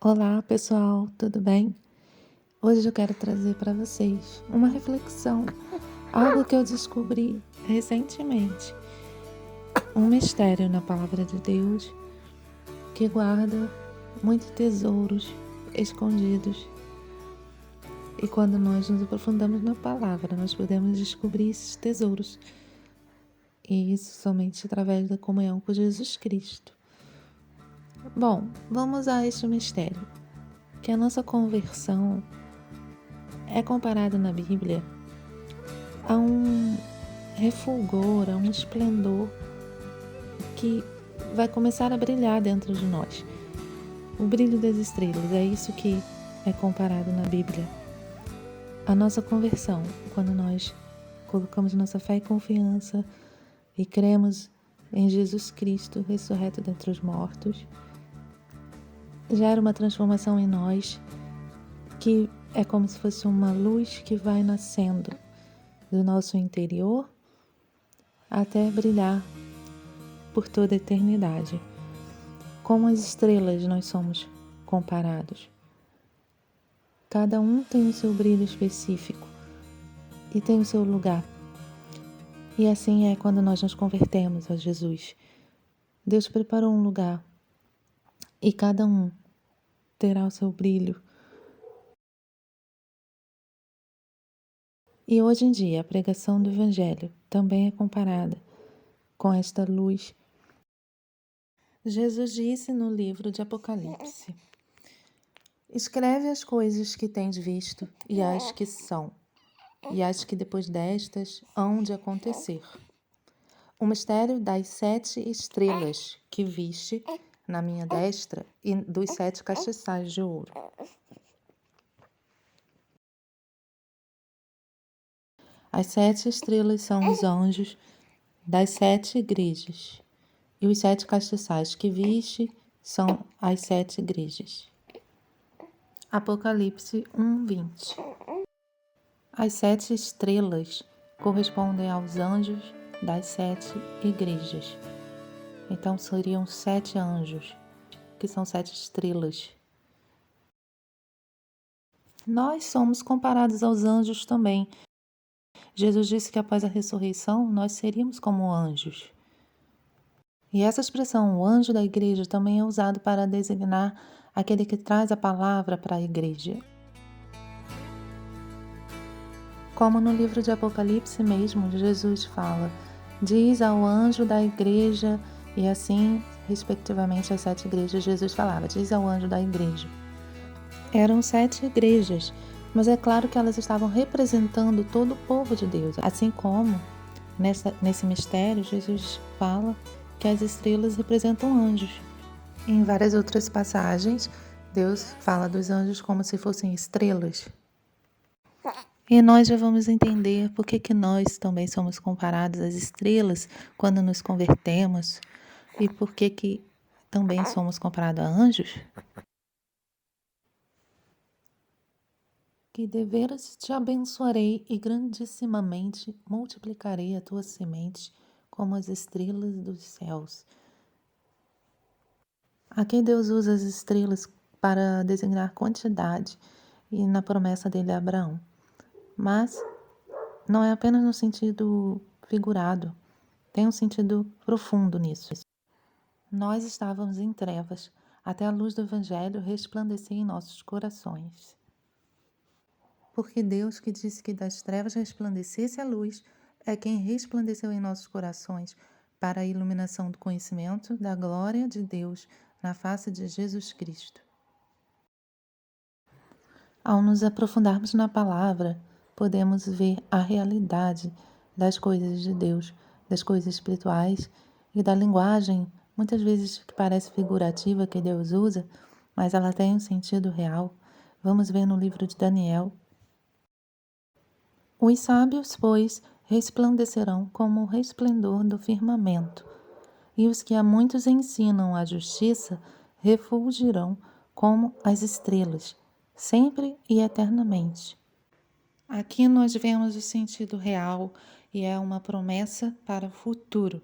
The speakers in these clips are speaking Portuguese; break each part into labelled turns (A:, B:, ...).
A: Olá, pessoal, tudo bem? Hoje eu quero trazer para vocês uma reflexão, algo que eu descobri recentemente, um mistério na palavra de Deus que guarda muitos tesouros escondidos. E quando nós nos aprofundamos na palavra, nós podemos descobrir esses tesouros. E isso somente através da comunhão com Jesus Cristo. Bom, vamos a este mistério, que a nossa conversão é comparada na Bíblia a um refulgor, a um esplendor que vai começar a brilhar dentro de nós. O brilho das estrelas, é isso que é comparado na Bíblia. A nossa conversão, quando nós colocamos nossa fé e confiança e cremos em Jesus Cristo ressurreto dentre os mortos, gera uma transformação em nós que é como se fosse uma luz que vai nascendo do nosso interior até brilhar por toda a eternidade. Como as estrelas nós somos comparados. Cada um tem o seu brilho específico e tem o seu lugar. E assim é quando nós nos convertemos a Jesus. Deus preparou um lugar e cada um terá o seu brilho. E hoje em dia a pregação do Evangelho também é comparada com esta luz. Jesus disse no livro de Apocalipse: escreve as coisas que tens visto e as que são, e as que depois destas hão de acontecer. O mistério das 7 estrelas que viste na minha destra e dos 7 castiçais de ouro. As 7 estrelas são os anjos das 7 igrejas, e os 7 castiçais que viste são as 7 igrejas. Apocalipse 1:20. As 7 estrelas correspondem aos anjos das 7 igrejas. Então seriam 7 anjos, que são 7 estrelas. Nós somos comparados aos anjos também. Jesus disse que após a ressurreição nós seríamos como anjos. E essa expressão, o anjo da igreja, também é usado para designar aquele que traz a palavra para a igreja. Como no livro de Apocalipse mesmo, Jesus fala: diz ao anjo da igreja, e assim, respectivamente, as 7 igrejas, Jesus falava: diz ao anjo da igreja. Eram 7 igrejas, mas é claro que elas estavam representando todo o povo de Deus. Assim como nesse mistério, Jesus fala que as estrelas representam anjos. Em várias outras passagens, Deus fala dos anjos como se fossem estrelas. E nós já vamos entender por que nós também somos comparados às estrelas quando nos convertemos e por que também somos comparados a anjos. Que deveras te abençoarei e grandissimamente multiplicarei a tua semente como as estrelas dos céus. Aqui Deus usa as estrelas para designar quantidade e na promessa dele a Abraão. Mas não é apenas no sentido figurado, tem um sentido profundo nisso. Nós estávamos em trevas, até a luz do Evangelho resplandecer em nossos corações. Porque Deus, que disse que das trevas resplandecesse a luz, é quem resplandeceu em nossos corações para a iluminação do conhecimento da glória de Deus na face de Jesus Cristo. Ao nos aprofundarmos na palavra, podemos ver a realidade das coisas de Deus, das coisas espirituais e da linguagem, muitas vezes que parece figurativa que Deus usa, mas ela tem um sentido real. Vamos ver no livro de Daniel. Os sábios, pois, resplandecerão como o resplendor do firmamento, e os que a muitos ensinam a justiça refulgirão como as estrelas, sempre e eternamente. Aqui nós vemos o sentido real e é uma promessa para o futuro.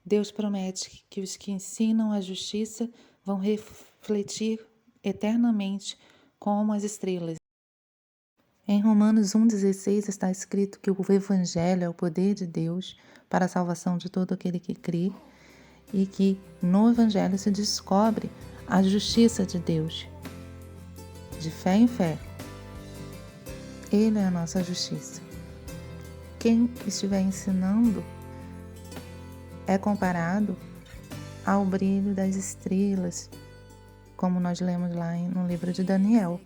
A: Deus promete que os que ensinam a justiça vão refletir eternamente como as estrelas. Em Romanos 1,16 está escrito que o Evangelho é o poder de Deus para a salvação de todo aquele que crê e que no Evangelho se descobre a justiça de Deus, de fé em fé. Ele é a nossa justiça. Quem estiver ensinando é comparado ao brilho das estrelas, como nós lemos lá no livro de Daniel.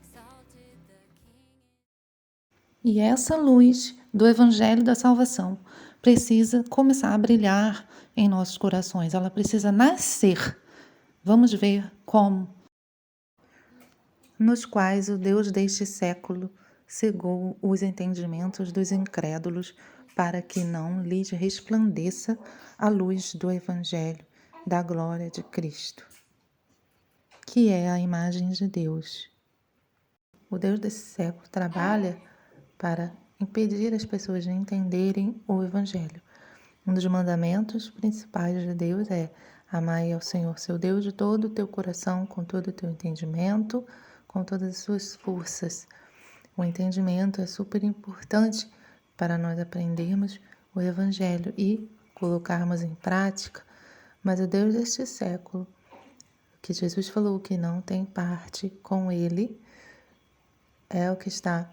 A: E essa luz do Evangelho da Salvação precisa começar a brilhar em nossos corações. Ela precisa nascer. Vamos ver como. Nos quais o Deus deste século cegou os entendimentos dos incrédulos para que não lhes resplandeça a luz do Evangelho da glória de Cristo, que é a imagem de Deus. O Deus desse século trabalha para impedir as pessoas de entenderem o Evangelho. Um dos mandamentos principais de Deus é: amai ao Senhor seu Deus de todo o teu coração, com todo o teu entendimento, com todas as suas forças. O entendimento é super importante para nós aprendermos o Evangelho e colocarmos em prática. Mas o Deus deste século, que Jesus falou que não tem parte com ele, é o que está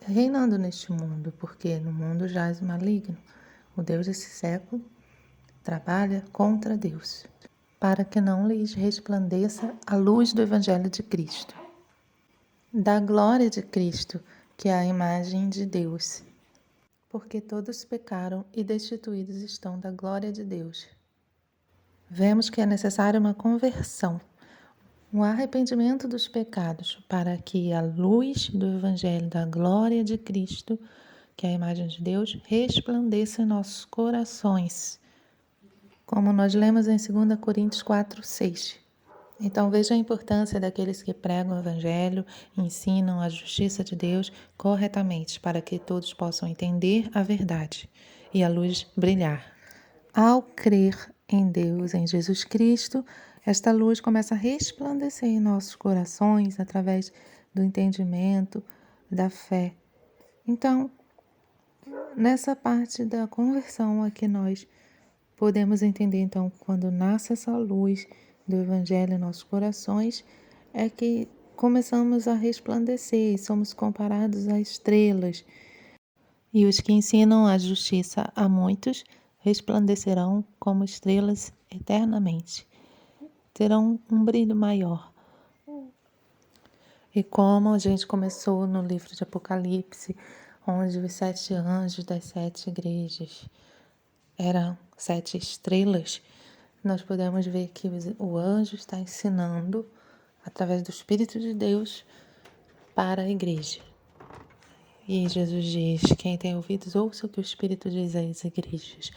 A: reinando neste mundo, porque no mundo jaz o maligno. O Deus desse século trabalha contra Deus, para que não lhes resplandeça a luz do Evangelho de Cristo, da glória de Cristo, que é a imagem de Deus. Porque todos pecaram e destituídos estão da glória de Deus. Vemos que é necessária uma conversão, um arrependimento dos pecados, para que a luz do Evangelho da glória de Cristo, que é a imagem de Deus, resplandeça em nossos corações, como nós lemos em 2 Coríntios 4:6. Então veja a importância daqueles que pregam o Evangelho e ensinam a justiça de Deus corretamente, para que todos possam entender a verdade e a luz brilhar. Ao crer em Deus, em Jesus Cristo, esta luz começa a resplandecer em nossos corações através do entendimento, da fé. Então, nessa parte da conversão aqui nós podemos entender, então, quando nasce essa luz do Evangelho em nossos corações, é que começamos a resplandecer e somos comparados a estrelas. E os que ensinam a justiça a muitos resplandecerão como estrelas eternamente. Terão um brilho maior. E como a gente começou no livro de Apocalipse, onde os 7 anjos das 7 igrejas eram 7 estrelas, nós podemos ver que o anjo está ensinando através do Espírito de Deus para a igreja. E Jesus diz: quem tem ouvidos, ouça o que o Espírito diz às igrejas.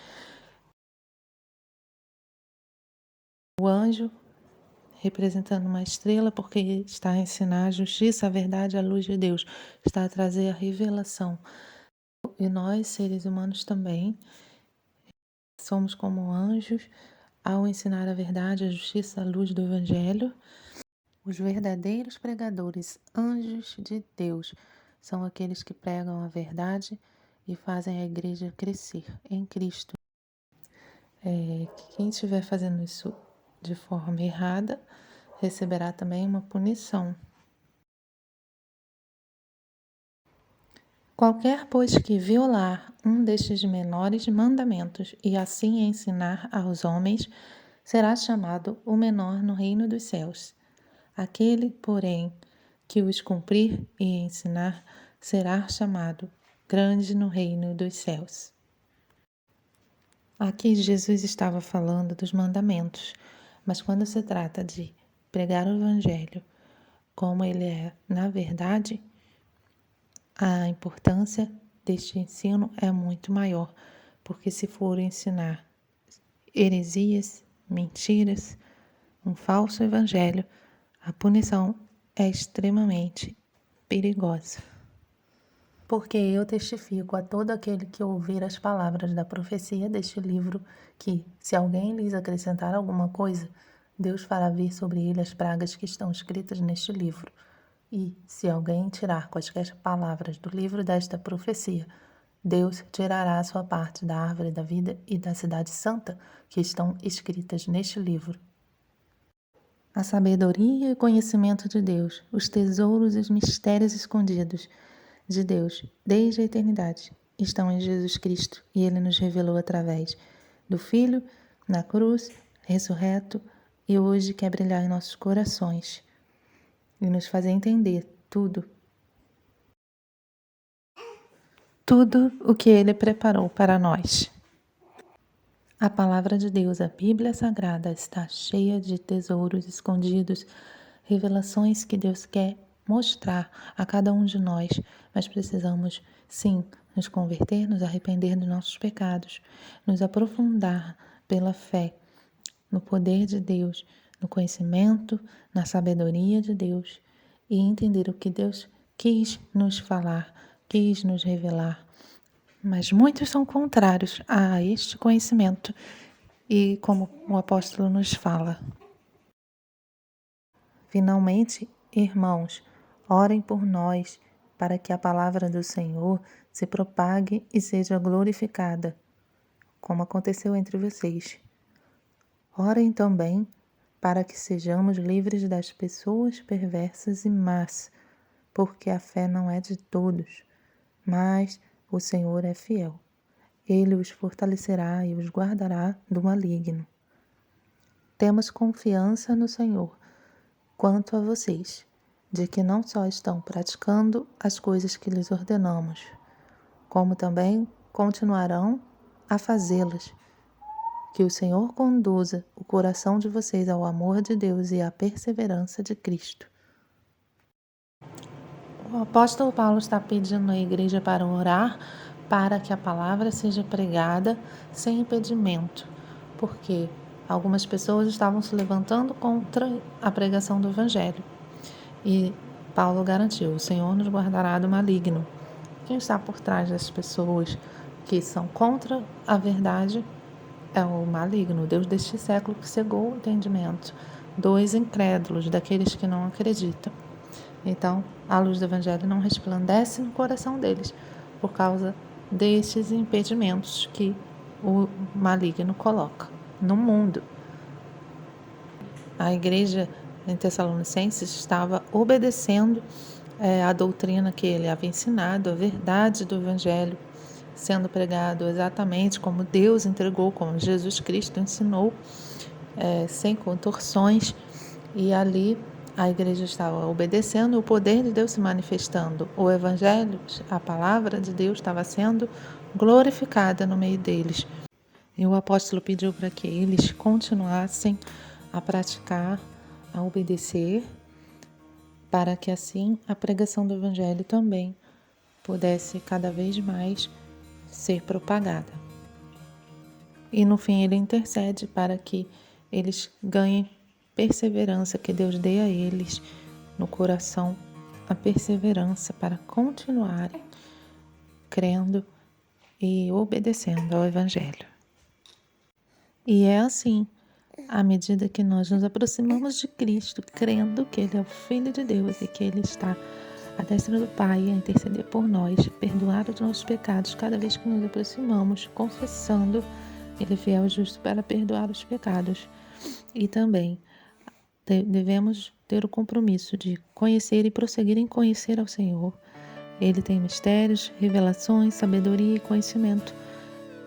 A: O anjo representando uma estrela, porque está a ensinar a justiça, a verdade, a luz de Deus, está a trazer a revelação. E nós, seres humanos também, somos como anjos ao ensinar a verdade, a justiça, a luz do Evangelho. Os verdadeiros pregadores, anjos de Deus, são aqueles que pregam a verdade e fazem a igreja crescer em Cristo. Quem estiver fazendo isso de forma errada, receberá também uma punição. Qualquer, pois, que violar um destes menores mandamentos e assim ensinar aos homens, será chamado o menor no reino dos céus. Aquele, porém, que os cumprir e ensinar, será chamado grande no reino dos céus. Aqui Jesus estava falando dos mandamentos, mas quando se trata de pregar o Evangelho como ele é na verdade, a importância deste ensino é muito maior, porque se for ensinar heresias, mentiras, um falso evangelho, a punição é extremamente perigosa. Porque eu testifico a todo aquele que ouvir as palavras da profecia deste livro que, se alguém lhes acrescentar alguma coisa, Deus fará vir sobre ele as pragas que estão escritas neste livro. E, se alguém tirar quaisquer palavras do livro desta profecia, Deus tirará a sua parte da árvore da vida e da cidade santa que estão escritas neste livro. A sabedoria e o conhecimento de Deus, os tesouros e os mistérios escondidos de Deus desde a eternidade estão em Jesus Cristo, e Ele nos revelou através do Filho na cruz, ressurreto, e hoje quer brilhar em nossos corações e nos fazer entender tudo o que Ele preparou para nós. A palavra de Deus, a Bíblia Sagrada, está cheia de tesouros escondidos, revelações que Deus quer mostrar a cada um de nós, mas precisamos, sim, nos converter, nos arrepender dos nossos pecados, nos aprofundar pela fé no poder de Deus, no conhecimento, na sabedoria de Deus e entender o que Deus quis nos falar, quis nos revelar. Mas muitos são contrários a este conhecimento e como o apóstolo nos fala. Finalmente, irmãos, orem por nós para que a palavra do Senhor se propague e seja glorificada, como aconteceu entre vocês. Orem também para que sejamos livres das pessoas perversas e más, porque a fé não é de todos, mas o Senhor é fiel. Ele os fortalecerá e os guardará do maligno. Temos confiança no Senhor quanto a vocês, de que não só estão praticando as coisas que lhes ordenamos, como também continuarão a fazê-las. Que o Senhor conduza o coração de vocês ao amor de Deus e à perseverança de Cristo. O apóstolo Paulo está pedindo à igreja para orar para que a palavra seja pregada sem impedimento, porque algumas pessoas estavam se levantando contra a pregação do Evangelho. E Paulo garantiu: o Senhor nos guardará do maligno. Quem está por trás das pessoas que são contra a verdade é o maligno, o Deus deste século que cegou o entendimento dos incrédulos, daqueles que não acreditam. Então, a luz do Evangelho não resplandece no coração deles por causa destes impedimentos que o maligno coloca no mundo. A igreja em Tessalonicenses estava obedecendo a doutrina que ele havia ensinado, a verdade do Evangelho, sendo pregado exatamente como Deus entregou, como Jesus Cristo ensinou, sem contorções, e ali a igreja estava obedecendo, o poder de Deus se manifestando, o Evangelho, a palavra de Deus estava sendo glorificada no meio deles. E o apóstolo pediu para que eles continuassem a praticar, a obedecer, para que assim a pregação do Evangelho também pudesse cada vez mais ser propagada. E no fim ele intercede para que eles ganhem perseverança, que Deus dê a eles no coração a perseverança para continuarem crendo e obedecendo ao Evangelho. E é assim, à medida que nós nos aproximamos de Cristo, crendo que Ele é o Filho de Deus e que Ele está à destra do Pai a interceder por nós, perdoar os nossos pecados cada vez que nos aproximamos, confessando, Ele é fiel e justo para perdoar os pecados. E também devemos ter o compromisso de conhecer e prosseguir em conhecer ao Senhor. Ele tem mistérios, revelações, sabedoria e conhecimento.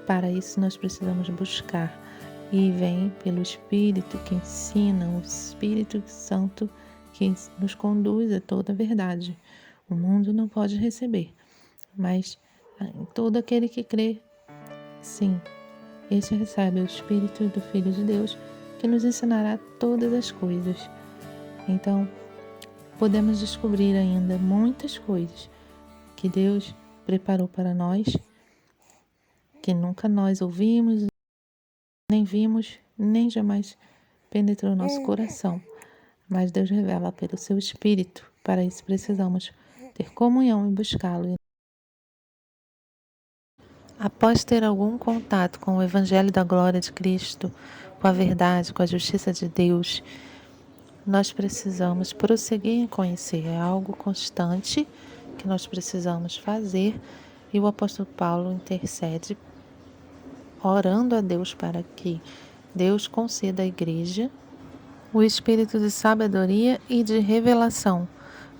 A: Para isso nós precisamos buscar. E vem pelo Espírito que ensina, o Espírito Santo que nos conduz a toda a verdade. O mundo não pode receber, mas todo aquele que crê, sim, esse recebe o Espírito do Filho de Deus, que nos ensinará todas as coisas. Então, podemos descobrir ainda muitas coisas que Deus preparou para nós, que nunca nós ouvimos, nem vimos, nem jamais penetrou nosso coração. Mas Deus revela pelo seu Espírito. Para isso precisamos ter comunhão e buscá-lo. Após ter algum contato com o Evangelho da Glória de Cristo, com a verdade, com a justiça de Deus, nós precisamos prosseguir em conhecer. É algo constante que nós precisamos fazer, e o apóstolo Paulo intercede, orando a Deus para que Deus conceda à igreja o espírito de sabedoria e de revelação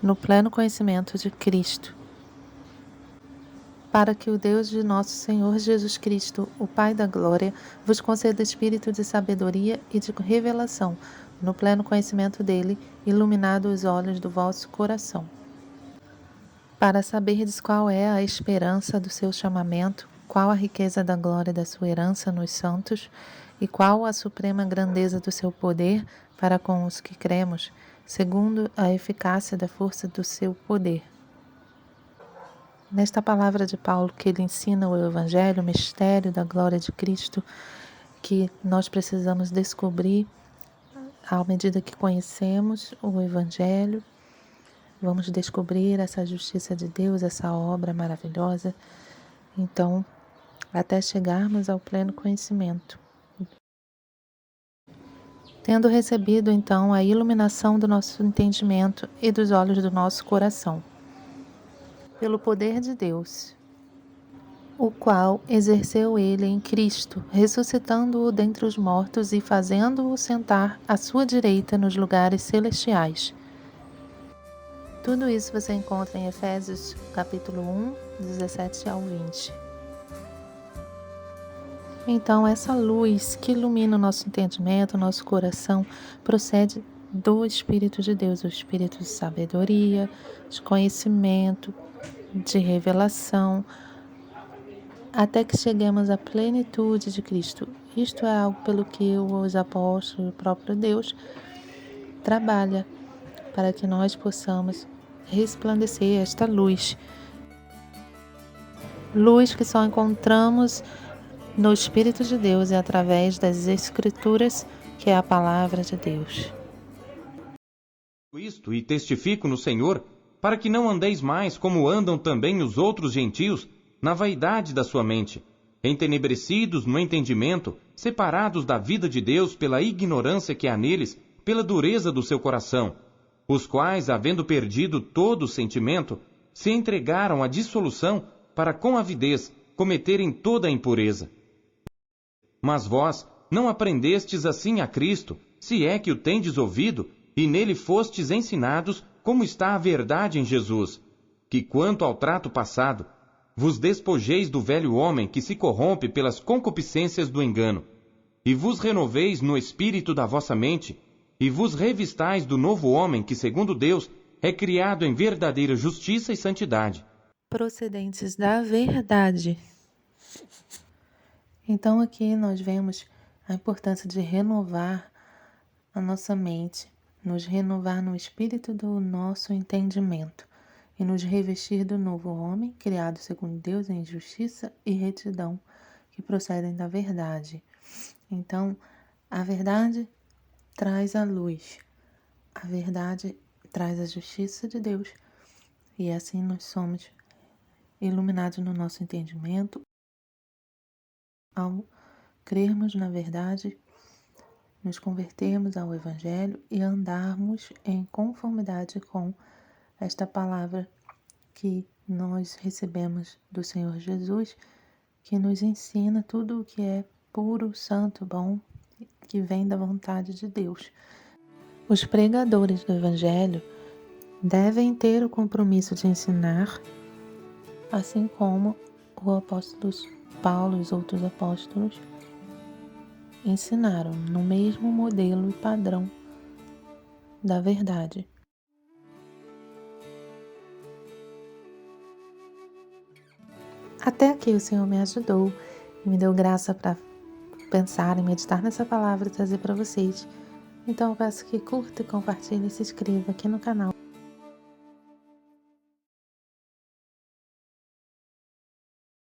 A: no pleno conhecimento de Cristo, para que o Deus de nosso Senhor Jesus Cristo, o Pai da glória, vos conceda espírito de sabedoria e de revelação no pleno conhecimento dele, iluminado os olhos do vosso coração, para saberdes qual é a esperança do seu chamamento, qual a riqueza da glória da sua herança nos santos, e qual a suprema grandeza do seu poder para com os que cremos, segundo a eficácia da força do seu poder. Nesta palavra de Paulo, que ele ensina o Evangelho, o mistério da glória de Cristo, que nós precisamos descobrir à medida que conhecemos o Evangelho, vamos descobrir essa justiça de Deus, essa obra maravilhosa, então, até chegarmos ao pleno conhecimento. Tendo recebido, então, a iluminação do nosso entendimento e dos olhos do nosso coração, pelo poder de Deus, o qual exerceu ele em Cristo, ressuscitando-o dentre os mortos e fazendo-o sentar à sua direita nos lugares celestiais. Tudo isso você encontra em Efésios capítulo 1, 17 ao 20. Então, essa luz que ilumina o nosso entendimento, o nosso coração, procede do Espírito de Deus, o Espírito de sabedoria, de conhecimento, de revelação, até que cheguemos à plenitude de Cristo. Isto é algo pelo que os apóstolos e o próprio Deus trabalha para que nós possamos resplandecer esta luz. Luz que só encontramos no Espírito de Deus e através das Escrituras, que é a palavra de Deus.
B: Isto e testifico no Senhor, para que não andeis mais como andam também os outros gentios, na vaidade da sua mente, entenebrecidos no entendimento, separados da vida de Deus pela ignorância que há neles, pela dureza do seu coração, os quais, havendo perdido todo o sentimento, se entregaram à dissolução para com avidez cometerem toda a impureza. Mas vós não aprendestes assim a Cristo, se é que o tendes ouvido, e nele fostes ensinados como está a verdade em Jesus, que quanto ao trato passado, vos despojeis do velho homem que se corrompe pelas concupiscências do engano, e vos renoveis no espírito da vossa mente, e vos revistais do novo homem que, segundo Deus, é criado em verdadeira justiça e santidade.
A: Procedentes da verdade. Então aqui nós vemos a importância de renovar a nossa mente, nos renovar no espírito do nosso entendimento e nos revestir do novo homem, criado segundo Deus em justiça e retidão, que procedem da verdade. Então, a verdade traz a luz, a verdade traz a justiça de Deus, e assim nós somos iluminados no nosso entendimento ao crermos na verdade, nos convertermos ao Evangelho e andarmos em conformidade com esta palavra que nós recebemos do Senhor Jesus, que nos ensina tudo o que é puro, santo, bom, que vem da vontade de Deus. Os pregadores do Evangelho devem ter o compromisso de ensinar, assim como o apóstolo Paulo e os outros apóstolos ensinaram no mesmo modelo e padrão da verdade. Até aqui o Senhor me ajudou e me deu graça para pensar e meditar nessa palavra e trazer para vocês. Então eu peço que curta, compartilhe e se inscreva aqui no canal.